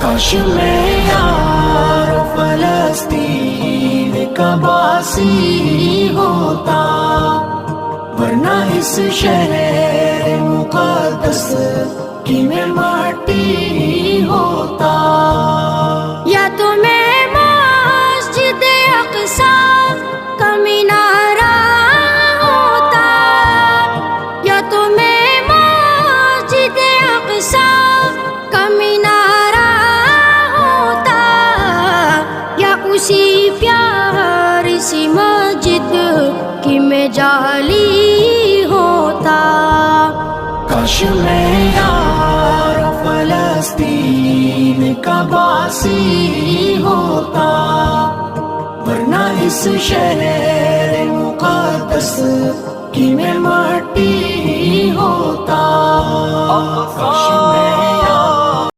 کاش میں یار فلسطین کا باسی ہوتا، ورنہ اس شہر مقدس کی میں مٹی ہوتا۔ یا تو میں مسجد اقصی کا مینارہ ہوتا، یا تو میں مسجد اقصی کا مینارہ ہوتا، یا اسی پیاری سی مسجد کی میں جالی ہوتا۔ کاش میں یار فلسطین کا باسی ہوتا، ورنہ اس شہر مقدس کی میں مٹی ہوتا۔ کاش میں